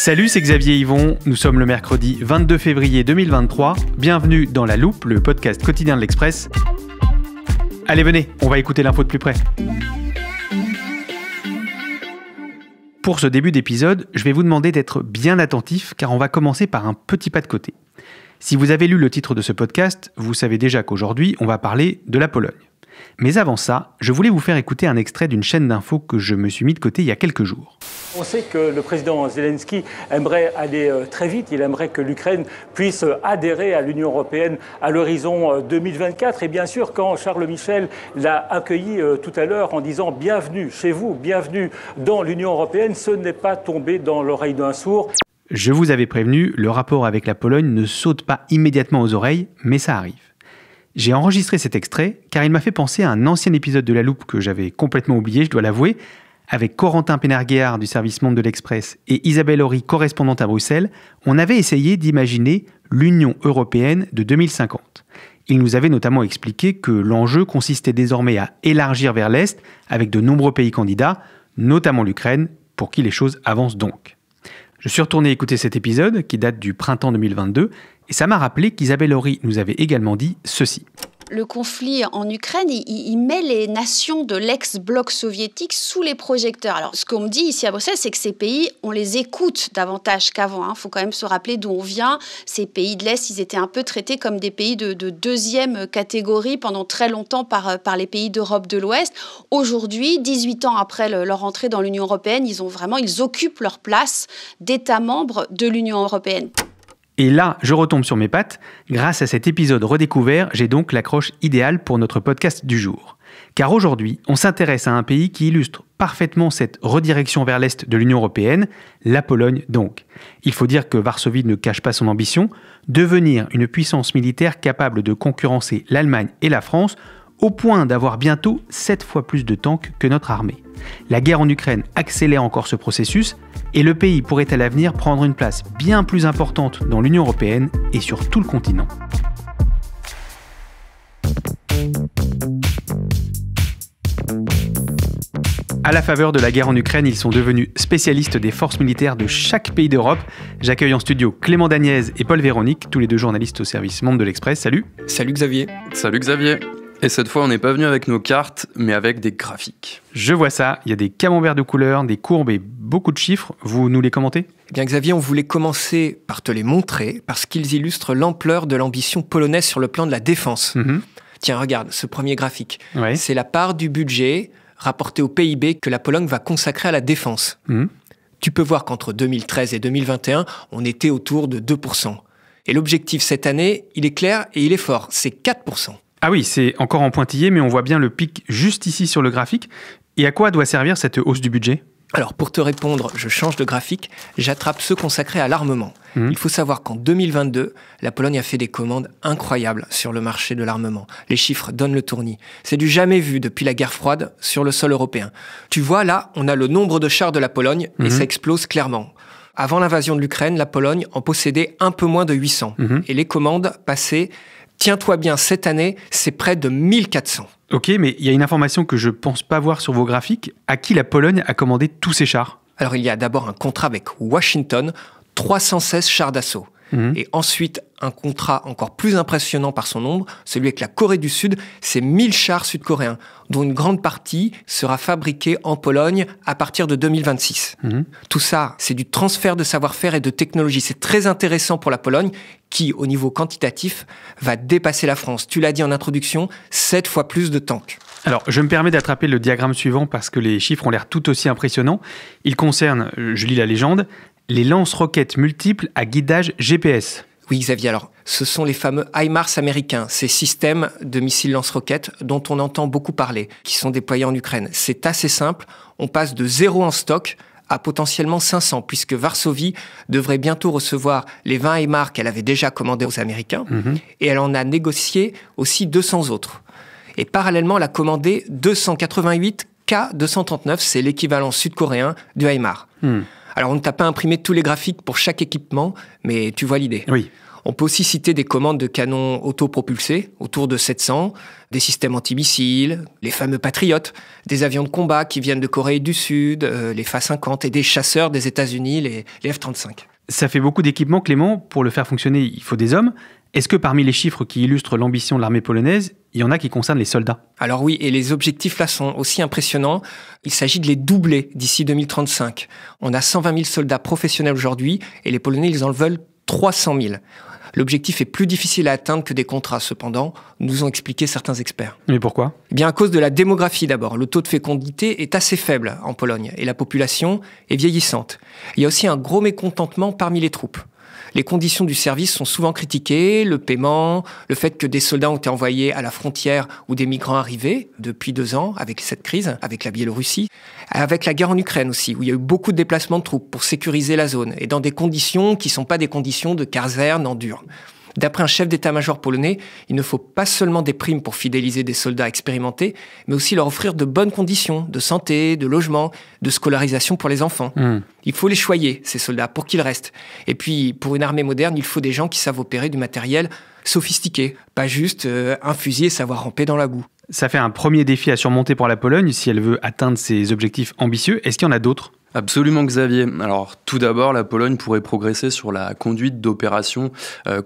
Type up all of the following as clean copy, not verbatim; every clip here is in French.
Salut, c'est Xavier Yvon. Nous sommes le mercredi 22 février 2023. Bienvenue dans La Loupe, le podcast quotidien de l'Express. Allez, venez, on va écouter l'info de plus près. Pour ce début d'épisode, je vais vous demander d'être bien attentif car on va commencer par un petit pas de côté. Si vous avez lu le titre de ce podcast, vous savez déjà qu'aujourd'hui, on va parler de la Pologne. Mais avant ça, je voulais vous faire écouter un extrait d'une chaîne d'infos que je me suis mis de côté il y a quelques jours. On sait que le président Zelensky aimerait aller très vite. Il aimerait que l'Ukraine puisse adhérer à l'Union européenne à l'horizon 2024. Et bien sûr, quand Charles Michel l'a accueilli tout à l'heure en disant « Bienvenue chez vous, bienvenue dans l'Union européenne », ce n'est pas tombé dans l'oreille d'un sourd. Je vous avais prévenu, le rapport avec la Pologne ne saute pas immédiatement aux oreilles, mais ça arrive. J'ai enregistré cet extrait car il m'a fait penser à un ancien épisode de La Loupe que j'avais complètement oublié, je dois l'avouer. Avec Corentin Pénarguéard du service Monde de l'Express et Isabelle Horry, correspondante à Bruxelles, on avait essayé d'imaginer l'Union européenne de 2050. Il nous avait notamment expliqué que l'enjeu consistait désormais à élargir vers l'Est avec de nombreux pays candidats, notamment l'Ukraine, pour qui les choses avancent donc. Je suis retourné écouter cet épisode qui date du printemps 2022 et ça m'a rappelé qu'Isabelle Horry nous avait également dit ceci. Le conflit en Ukraine, il met les nations de l'ex-bloc soviétique sous les projecteurs. Alors, ce qu'on me dit ici à Bruxelles, c'est que ces pays, on les écoute davantage qu'avant. Il faut quand même se rappeler d'où on vient. Ces pays de l'Est, ils étaient un peu traités comme des pays de deuxième catégorie pendant très longtemps par les pays d'Europe de l'Ouest. Aujourd'hui, 18 ans après leur entrée dans l'Union européenne, ils occupent leur place d'États membres de l'Union européenne. Et là, je retombe sur mes pattes. Grâce à cet épisode redécouvert, j'ai donc l'accroche idéale pour notre podcast du jour. Car aujourd'hui, on s'intéresse à un pays qui illustre parfaitement cette redirection vers l'Est de l'Union européenne, la Pologne donc. Il faut dire que Varsovie ne cache pas son ambition, devenir une puissance militaire capable de concurrencer l'Allemagne et la France, au point d'avoir bientôt 7 fois plus de tanks que notre armée. La guerre en Ukraine accélère encore ce processus et le pays pourrait à l'avenir prendre une place bien plus importante dans l'Union européenne et sur tout le continent. À la faveur de la guerre en Ukraine, ils sont devenus spécialistes des forces militaires de chaque pays d'Europe. J'accueille en studio Clément Daniez et Paul Véronique, tous les deux journalistes au service Monde de l'Express. Salut. Salut Xavier. Salut Xavier. Et cette fois, on n'est pas venu avec nos cartes, mais avec des graphiques. Je vois ça, il y a des camemberts de couleurs, des courbes et beaucoup de chiffres. Vous nous les commentez ? Eh bien Xavier, on voulait commencer par te les montrer, parce qu'ils illustrent l'ampleur de l'ambition polonaise sur le plan de la défense. Tiens, regarde, ce premier graphique. Ouais. C'est la part du budget rapporté au PIB que la Pologne va consacrer à la défense. Tu peux voir qu'entre 2013 et 2021, on était autour de 2%. Et l'objectif cette année, il est clair et il est fort, c'est 4%. Ah oui, c'est encore en pointillé, mais on voit bien le pic juste ici sur le graphique. Et à quoi doit servir cette hausse du budget ? Alors, pour te répondre, je change de graphique, j'attrape ceux consacrés à l'armement. Il faut savoir qu'en 2022, la Pologne a fait des commandes incroyables sur le marché de l'armement. Les chiffres donnent le tournis. C'est du jamais vu depuis la guerre froide sur le sol européen. Tu vois, là, on a le nombre de chars de la Pologne et ça explose clairement. Avant l'invasion de l'Ukraine, la Pologne en possédait un peu moins de 800. Et les commandes passaient... Tiens-toi bien, cette année, c'est près de 1400. Ok, mais il y a une information que je pense pas voir sur vos graphiques. À qui la Pologne a commandé tous ces chars ? Alors, il y a d'abord un contrat avec Washington, 316 chars d'assaut. Et ensuite, un contrat encore plus impressionnant par son nombre, celui avec la Corée du Sud, c'est 1000 chars sud-coréens, dont une grande partie sera fabriquée en Pologne à partir de 2026. Tout ça, c'est du transfert de savoir-faire et de technologie. C'est très intéressant pour la Pologne, qui, au niveau quantitatif, va dépasser la France. Tu l'as dit en introduction, 7 fois plus de tanks. Alors, je me permets d'attraper le diagramme suivant parce que les chiffres ont l'air tout aussi impressionnants. Ils concernent, je lis la légende, les lance-roquettes multiples à guidage GPS. Oui, Xavier, alors, ce sont les fameux HIMARS américains, ces systèmes de missiles lance-roquettes dont on entend beaucoup parler, qui sont déployés en Ukraine. C'est assez simple, on passe de 0 en stock à potentiellement 500, puisque Varsovie devrait bientôt recevoir les 20 HIMARS qu'elle avait déjà commandés aux Américains, et elle en a négocié aussi 200 autres. Et parallèlement, elle a commandé 288 K239, c'est l'équivalent sud-coréen du HIMARS. Alors, on ne t'a pas imprimé tous les graphiques pour chaque équipement, mais tu vois l'idée. Oui. On peut aussi citer des commandes de canons autopropulsés, autour de 700, des systèmes antimissiles, les fameux Patriotes, des avions de combat qui viennent de Corée du Sud, les Fa-50 et des chasseurs des États-Unis, les F-35. Ça fait beaucoup d'équipements, Clément. Pour le faire fonctionner, il faut des hommes. Est-ce que parmi les chiffres qui illustrent l'ambition de l'armée polonaise, il y en a qui concernent les soldats ? Alors oui, et les objectifs là sont aussi impressionnants. Il s'agit de les doubler d'ici 2035. On a 120 000 soldats professionnels aujourd'hui et les Polonais, ils en veulent 300 000. L'objectif est plus difficile à atteindre que des contrats, cependant, nous ont expliqué certains experts. Mais pourquoi ? Eh bien, à cause de la démographie d'abord. Le taux de fécondité est assez faible en Pologne et la population est vieillissante. Il y a aussi un gros mécontentement parmi les troupes. Les conditions du service sont souvent critiquées, le paiement, le fait que des soldats ont été envoyés à la frontière ou des migrants arrivés depuis 2 ans avec cette crise, avec la Biélorussie, avec la guerre en Ukraine aussi, où il y a eu beaucoup de déplacements de troupes pour sécuriser la zone et dans des conditions qui ne sont pas des conditions de caserne en dur. D'après un chef d'état-major polonais, il ne faut pas seulement des primes pour fidéliser des soldats expérimentés, mais aussi leur offrir de bonnes conditions de santé, de logement, de scolarisation pour les enfants. Il faut les choyer, ces soldats, pour qu'ils restent. Et puis, pour une armée moderne, il faut des gens qui savent opérer du matériel sophistiqué, pas juste un fusil et savoir ramper dans la boue. Ça fait un premier défi à surmonter pour la Pologne si elle veut atteindre ses objectifs ambitieux. Est-ce qu'il y en a d'autres ? Absolument, Xavier. Alors, tout d'abord, la Pologne pourrait progresser sur la conduite d'opérations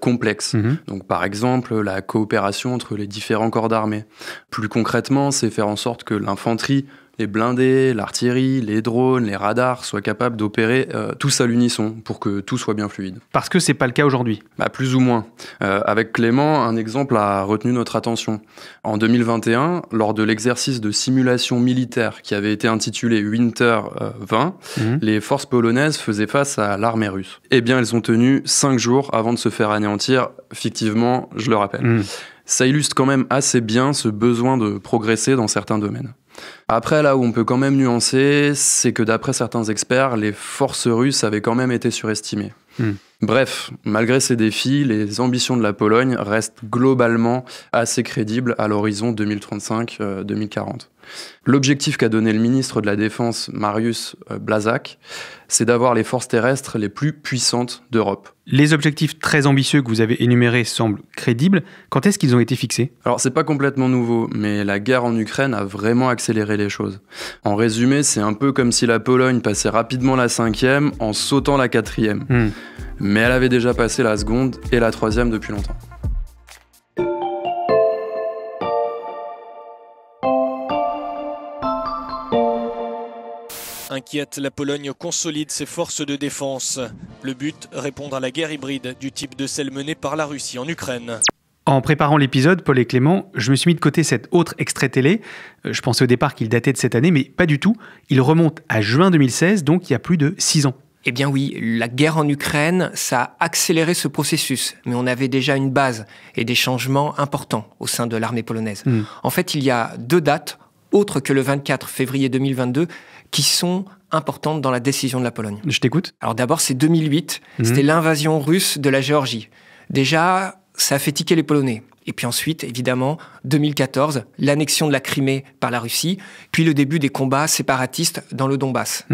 complexes. Donc, par exemple, la coopération entre les différents corps d'armée. Plus concrètement, c'est faire en sorte que l'infanterie, les blindés, l'artillerie, les drones, les radars soient capables d'opérer tous à l'unisson pour que tout soit bien fluide. Parce que c'est pas le cas aujourd'hui. Plus ou moins. Avec Clément, un exemple a retenu notre attention. En 2021, lors de l'exercice de simulation militaire qui avait été intitulé Winter 20, les forces polonaises faisaient face à l'armée russe. Eh bien, elles ont tenu 5 jours avant de se faire anéantir, fictivement, je le rappelle. Ça illustre quand même assez bien ce besoin de progresser dans certains domaines. Après, là où on peut quand même nuancer, c'est que d'après certains experts, les forces russes avaient quand même été surestimées. Bref, malgré ces défis, les ambitions de la Pologne restent globalement assez crédibles à l'horizon 2035-2040. L'objectif qu'a donné le ministre de la Défense, Mariusz Błaszczak, c'est d'avoir les forces terrestres les plus puissantes d'Europe. Les objectifs très ambitieux que vous avez énumérés semblent crédibles. Quand est-ce qu'ils ont été fixés ? Alors, c'est pas complètement nouveau, mais la guerre en Ukraine a vraiment accéléré les choses. En résumé, c'est un peu comme si la Pologne passait rapidement la 5e en sautant la 4e. Mais elle avait déjà passé la 2e et la 3e depuis longtemps. Inquiète, la Pologne consolide ses forces de défense. Le but, répondre à la guerre hybride du type de celle menée par la Russie en Ukraine. En préparant l'épisode, Paul et Clément, je me suis mis de côté cet autre extrait télé. Je pensais au départ qu'il datait de cette année, mais pas du tout. Il remonte à juin 2016, donc il y a plus de 6 ans. Eh bien oui, la guerre en Ukraine, ça a accéléré ce processus, mais on avait déjà une base et des changements importants au sein de l'armée polonaise. En fait, il y a 2 dates, autres que le 24 février 2022, qui sont importantes dans la décision de la Pologne. Je t'écoute. Alors d'abord, c'est 2008, c'était l'invasion russe de la Géorgie. Déjà, ça a fait tiquer les Polonais. Et puis ensuite, évidemment, 2014, l'annexion de la Crimée par la Russie, puis le début des combats séparatistes dans le Donbass.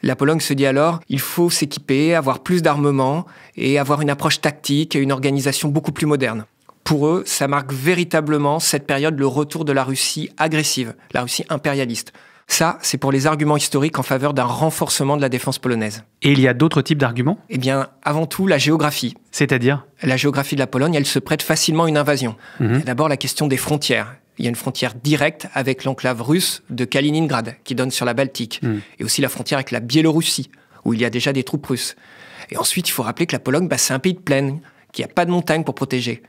La Pologne se dit alors, il faut s'équiper, avoir plus d'armement et avoir une approche tactique et une organisation beaucoup plus moderne. Pour eux, ça marque véritablement cette période, le retour de la Russie agressive, la Russie impérialiste. Ça, c'est pour les arguments historiques en faveur d'un renforcement de la défense polonaise. Et il y a d'autres types d'arguments ? Eh bien, avant tout, la géographie. C'est-à-dire ? La géographie de la Pologne, elle se prête facilement à une invasion. Il y a d'abord la question des frontières. Il y a une frontière directe avec l'enclave russe de Kaliningrad, qui donne sur la Baltique. Et aussi la frontière avec la Biélorussie, où il y a déjà des troupes russes. Et ensuite, il faut rappeler que la Pologne, c'est un pays de plaine, qu'il n'y a pas de montagne pour protéger.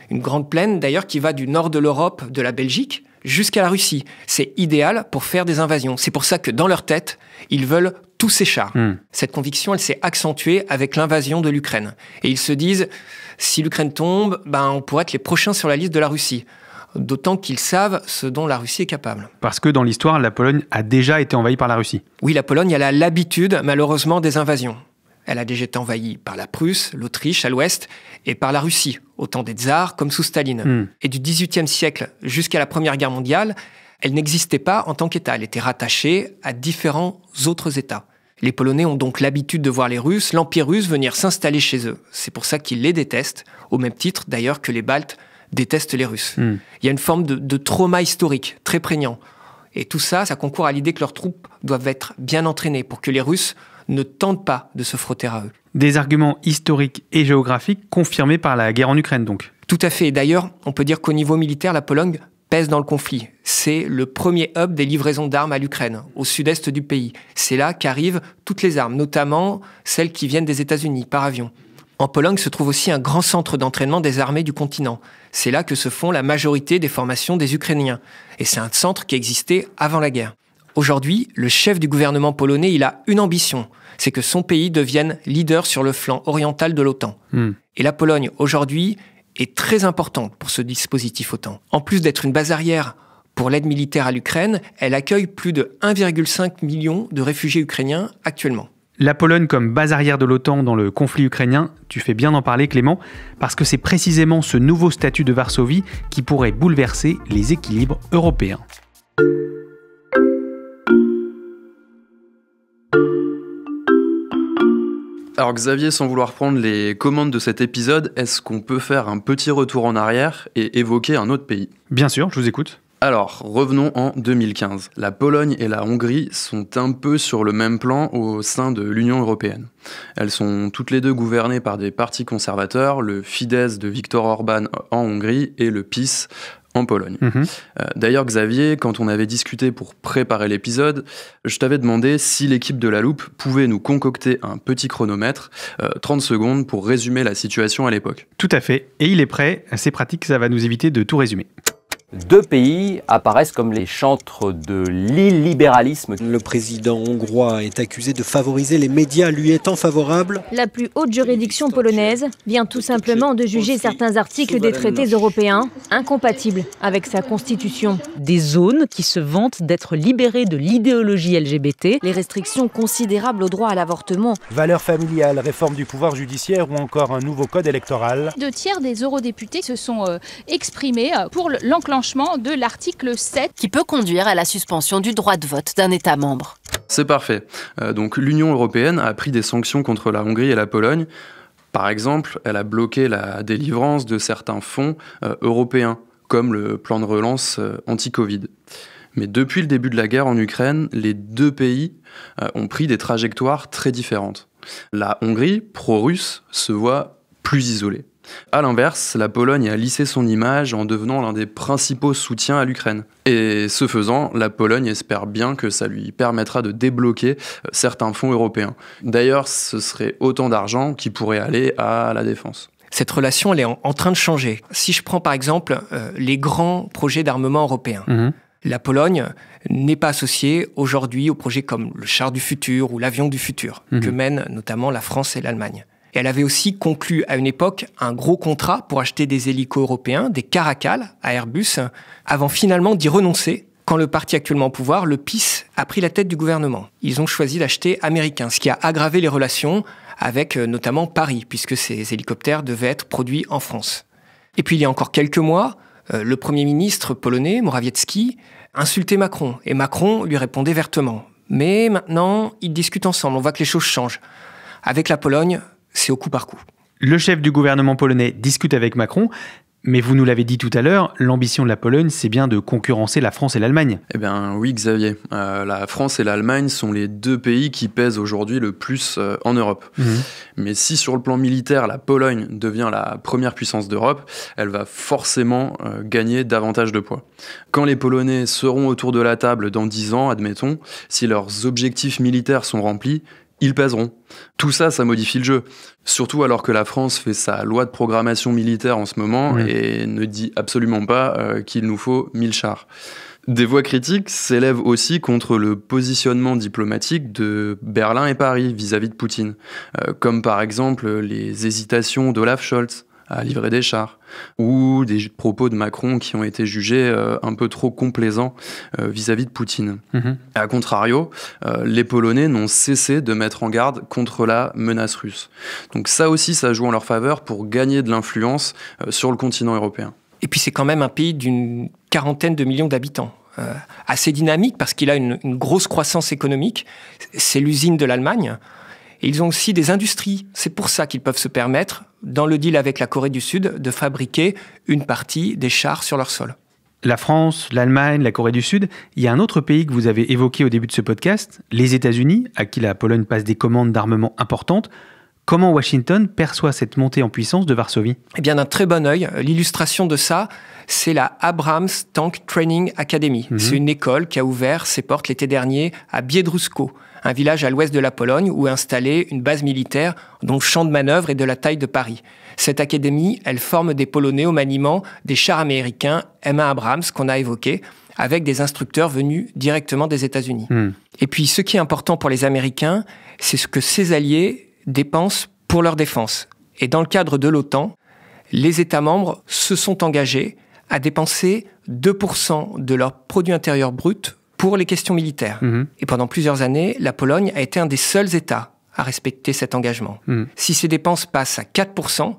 Une grande plaine, d'ailleurs, qui va du nord de l'Europe, de la Belgique, jusqu'à la Russie. C'est idéal pour faire des invasions. C'est pour ça que dans leur tête, ils veulent tous ces chars. Cette conviction, elle s'est accentuée avec l'invasion de l'Ukraine. Et ils se disent, si l'Ukraine tombe, on pourrait être les prochains sur la liste de la Russie. D'autant qu'ils savent ce dont la Russie est capable. Parce que dans l'histoire, la Pologne a déjà été envahie par la Russie. Oui, la Pologne, elle a l'habitude, malheureusement, des invasions. Elle a déjà été envahie par la Prusse, l'Autriche à l'ouest, et par la Russie, au temps des tsars comme sous Staline. Et du XVIIIe siècle jusqu'à la Première Guerre mondiale, elle n'existait pas en tant qu'État. Elle était rattachée à différents autres États. Les Polonais ont donc l'habitude de voir les Russes, l'Empire russe, venir s'installer chez eux. C'est pour ça qu'ils les détestent, au même titre d'ailleurs que les Baltes détestent les Russes. Il y a une forme de trauma historique très prégnant. Et tout ça, ça concourt à l'idée que leurs troupes doivent être bien entraînées pour que les Russes ne tentent pas de se frotter à eux. Des arguments historiques et géographiques confirmés par la guerre en Ukraine, donc. Tout à fait. Et d'ailleurs, on peut dire qu'au niveau militaire, la Pologne pèse dans le conflit. C'est le premier hub des livraisons d'armes à l'Ukraine, au sud-est du pays. C'est là qu'arrivent toutes les armes, notamment celles qui viennent des États-Unis, par avion. En Pologne se trouve aussi un grand centre d'entraînement des armées du continent. C'est là que se font la majorité des formations des Ukrainiens. Et c'est un centre qui existait avant la guerre. Aujourd'hui, le chef du gouvernement polonais, il a une ambition. C'est que son pays devienne leader sur le flanc oriental de l'OTAN. Et la Pologne, aujourd'hui, est très importante pour ce dispositif OTAN. En plus d'être une base arrière pour l'aide militaire à l'Ukraine, elle accueille plus de 1,5 million de réfugiés ukrainiens actuellement. La Pologne comme base arrière de l'OTAN dans le conflit ukrainien, tu fais bien d'en parler Clément, parce que c'est précisément ce nouveau statut de Varsovie qui pourrait bouleverser les équilibres européens. Alors Xavier, sans vouloir prendre les commandes de cet épisode, est-ce qu'on peut faire un petit retour en arrière et évoquer un autre pays ? Bien sûr, je vous écoute. Alors, revenons en 2015. La Pologne et la Hongrie sont un peu sur le même plan au sein de l'Union européenne. Elles sont toutes les deux gouvernées par des partis conservateurs, le Fidesz de Viktor Orban en Hongrie et le PiS en Pologne. D'ailleurs, Xavier, quand on avait discuté pour préparer l'épisode, je t'avais demandé si l'équipe de La Loupe pouvait nous concocter un petit chronomètre, 30 secondes, pour résumer la situation à l'époque. Tout à fait, et il est prêt, c'est pratique, ça va nous éviter de tout résumer. Deux pays apparaissent comme les chantres de l'illibéralisme. Le président hongrois est accusé de favoriser les médias lui étant favorables. La plus haute juridiction polonaise vient tout simplement de juger certains articles des traités européens incompatibles avec sa constitution. Des zones qui se vantent d'être libérées de l'idéologie LGBT. Les restrictions considérables au droit à l'avortement. Valeurs familiales, réforme du pouvoir judiciaire ou encore un nouveau code électoral. 2/3 des eurodéputés se sont exprimés pour l'enclenchement de l'article 7 qui peut conduire à la suspension du droit de vote d'un État membre. C'est parfait. Donc l'Union européenne a pris des sanctions contre la Hongrie et la Pologne. Par exemple, elle a bloqué la délivrance de certains fonds européens, comme le plan de relance anti-Covid. Mais depuis le début de la guerre en Ukraine, les deux pays ont pris des trajectoires très différentes. La Hongrie, pro-russe, se voit plus isolée. A l'inverse, la Pologne a lissé son image en devenant l'un des principaux soutiens à l'Ukraine. Et ce faisant, la Pologne espère bien que ça lui permettra de débloquer certains fonds européens. D'ailleurs, ce serait autant d'argent qui pourrait aller à la défense. Cette relation, elle est en train de changer. Si je prends par exemple les grands projets d'armement européens, la Pologne n'est pas associée aujourd'hui aux projets comme le char du futur ou l'avion du futur, que mènent notamment la France et l'Allemagne. Et elle avait aussi conclu à une époque un gros contrat pour acheter des hélicos européens, des Caracal à Airbus, avant finalement d'y renoncer quand le parti actuellement au pouvoir, le PiS, a pris la tête du gouvernement. Ils ont choisi d'acheter américain, ce qui a aggravé les relations avec notamment Paris, puisque ces hélicoptères devaient être produits en France. Et puis il y a encore quelques mois, le Premier ministre polonais, Morawiecki, insultait Macron, et Macron lui répondait vertement. Mais maintenant, ils discutent ensemble, on voit que les choses changent. Avec la Pologne, c'est au coup par coup. Le chef du gouvernement polonais discute avec Macron, mais vous nous l'avez dit tout à l'heure, l'ambition de la Pologne, c'est bien de concurrencer la France et l'Allemagne. Eh bien oui Xavier, la France et l'Allemagne sont les deux pays qui pèsent aujourd'hui le plus en Europe. Mais si sur le plan militaire, la Pologne devient la première puissance d'Europe, elle va forcément gagner davantage de poids. Quand les Polonais seront autour de la table dans 10 ans, admettons, si leurs objectifs militaires sont remplis, ils pèseront. Tout ça, ça modifie le jeu. Surtout alors que la France fait sa loi de programmation militaire en ce moment et ne dit absolument pas qu'il nous faut 1000 chars. Des voix critiques s'élèvent aussi contre le positionnement diplomatique de Berlin et Paris vis-à-vis de Poutine, comme par exemple les hésitations d'Olaf Scholz à livrer des chars, ou des propos de Macron qui ont été jugés un peu trop complaisants vis-à-vis de Poutine. A contrario, les Polonais n'ont cessé de mettre en garde contre la menace russe. Donc ça aussi, ça joue en leur faveur pour gagner de l'influence sur le continent européen. Et puis c'est quand même un pays d'une 40aine de millions d'habitants. assez dynamique parce qu'il a une grosse croissance économique. C'est l'usine de l'Allemagne. Et ils ont aussi des industries. C'est pour ça qu'ils peuvent se permettre, dans le deal avec la Corée du Sud, de fabriquer une partie des chars sur leur sol. La France, l'Allemagne, la Corée du Sud, il y a un autre pays que vous avez évoqué au début de ce podcast, les États-Unis, à qui la Pologne passe des commandes d'armement importantes. Comment Washington perçoit cette montée en puissance de Varsovie ? Eh bien, d'un très bon œil. L'illustration de ça, c'est la Abrams Tank Training Academy. C'est une école qui a ouvert ses portes l'été dernier à Biedrusko, un village à l'ouest de la Pologne où est installée une base militaire dont le champ de manœuvre est de la taille de Paris. Cette académie, elle forme des Polonais au maniement des chars américains M1 Abrams qu'on a évoqués, avec des instructeurs venus directement des États-Unis. Et puis, ce qui est important pour les Américains, c'est ce que ces alliés dépensent pour leur défense. Et dans le cadre de l'OTAN, les États membres se sont engagés à dépenser 2% de leur produit intérieur brut pour les questions militaires. Et pendant plusieurs années, la Pologne a été un des seuls États à respecter cet engagement. Si ces dépenses passent à 4%,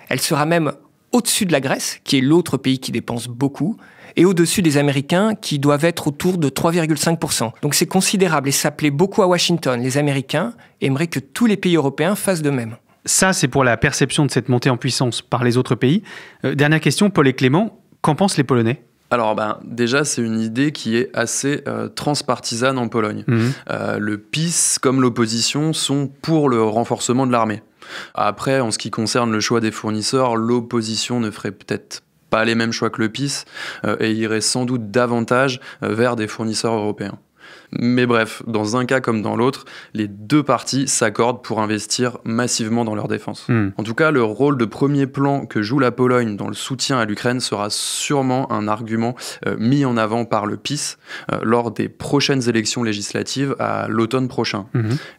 elle sera même au-dessus de la Grèce, qui est l'autre pays qui dépense beaucoup, et au-dessus des Américains, qui doivent être autour de 3,5%. Donc c'est considérable et ça plaît beaucoup à Washington. Les Américains aimeraient que tous les pays européens fassent de même. Ça, c'est pour la perception de cette montée en puissance par les autres pays. Dernière question, Paul et Clément, qu'en pensent les Polonais ? Alors déjà, c'est une idée qui est assez transpartisane en Pologne. Le PiS comme l'opposition sont pour le renforcement de l'armée. Après, en ce qui concerne le choix des fournisseurs, l'opposition ne ferait peut-être pas les mêmes choix que le PiS et irait sans doute davantage vers des fournisseurs européens. Mais bref, dans un cas comme dans l'autre, les deux parties s'accordent pour investir massivement dans leur défense. En tout cas, le rôle de premier plan que joue la Pologne dans le soutien à l'Ukraine sera sûrement un argument mis en avant par le PiS lors des prochaines élections législatives à l'automne prochain.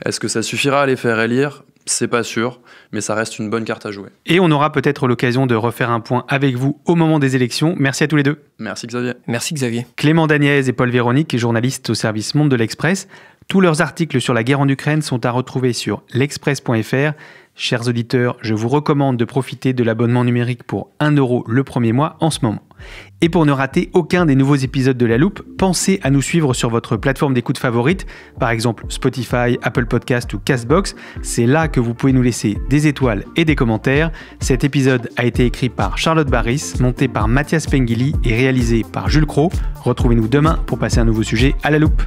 Est-ce que ça suffira à les faire élire ? C'est pas sûr, mais ça reste une bonne carte à jouer. Et on aura peut-être l'occasion de refaire un point avec vous au moment des élections. Merci à tous les deux. Merci Xavier. Merci Xavier. Clément Daniez et Paul Véronique, journalistes au service Monde de l'Express. Tous leurs articles sur la guerre en Ukraine sont à retrouver sur l'express.fr. Chers auditeurs, je vous recommande de profiter de l'abonnement numérique pour 1 € le premier mois en ce moment. Et pour ne rater aucun des nouveaux épisodes de La Loupe, pensez à nous suivre sur votre plateforme d'écoute favorite, par exemple Spotify, Apple Podcast ou Castbox. C'est là que vous pouvez nous laisser des étoiles et des commentaires. Cet épisode a été écrit par Charlotte Baris, monté par Mathias Pengili et réalisé par Jules Cros. Retrouvez-nous demain pour passer un nouveau sujet à La Loupe.